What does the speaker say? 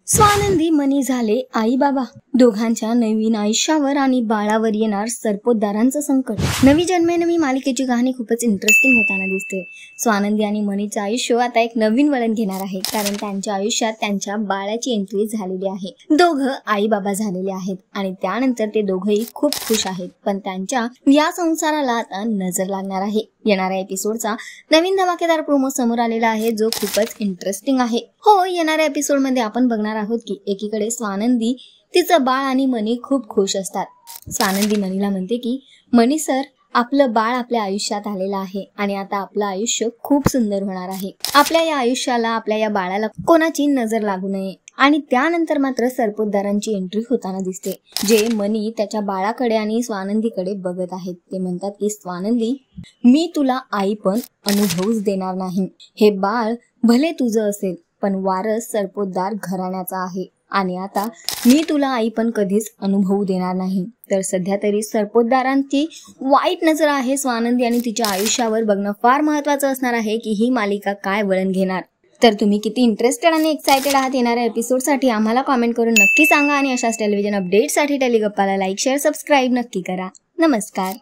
स्वानंदी मनी झाले आई बाबा. दोघांच्या नवीन आयुष्यावर आणि बाळावर येणार सरपोतदारांचं संकट. नवी जन्मे नवी मालिकेची कहाणी खूपच इंटरेस्टिंग होताना दिसते. स्वानंदी आणि मनीचं आयुष्य आता एक नवीन वळण घेणार आहे, कारण त्यांच्या आयुष्यात त्यांच्या बाळाची एंट्री झालेली आहे. दोघं आई बाबा झालेले आहेत आणि त्यानंतर ते दोघंही खूप खुश आहेत. पण त्यांच्या या संसाराला आता नजर लागणार आहे. येणाऱ्या एपिसोडचा नवीन धमाकेदार प्रोमो समोर आलेला आहे, जो खूपच इंटरेस्टिंग आहे. हो, येणाऱ्या एपिसोड मध्ये आपण बघणार आहोत की एकीकडे स्वानंदी, तिचं बाळ आणि मनी खूप खुश असतात. स्वानंदी मनीला म्हणते की मनी सर, आपलं बाळ आपल्या आयुष्यात आलेलं आहे आणि आता आपलं आयुष्य खूप सुंदर होणार आहे. आपल्या या आयुष्याला, आपल्या या बाळाला कोणाची नजर लागू नये. आणि त्यानंतर मात्र सरपोतदारांची एंट्री होताना दिसते, जे मनी त्याच्या बाळाकडे आणि स्वानंदीकडे बघत आहेत. ते म्हणतात की स्वानंदी, मी तुला आई पण अनुभवूच देणार नाही. हे बाळ भले तुझं असेल, पण वारस सरपोतदार घराण्याचा आहे आणि आता मी तुला आई पण कधीच अनुभवू देणार नाही. तर सध्या तरी सरपोतदारांची वाईट नजर आहे स्वानंदी आणि तिच्या आयुष्यावर. बघणं फार महत्त्वाचं असणार आहे की ही मालिका काय वळण घेणार. तर तुम्ही किती इंटरेस्टेड आणि एक्साइटेड आहात येणाऱ्या एपिसोडसाठी आम्हाला कॉमेंट करून नक्की सांगा. आणि अशाच टेलिव्हिजन अपडेटसाठी टेलिगप्पाला लाईक, शेअर, सबस्क्राईब नक्की करा. नमस्कार.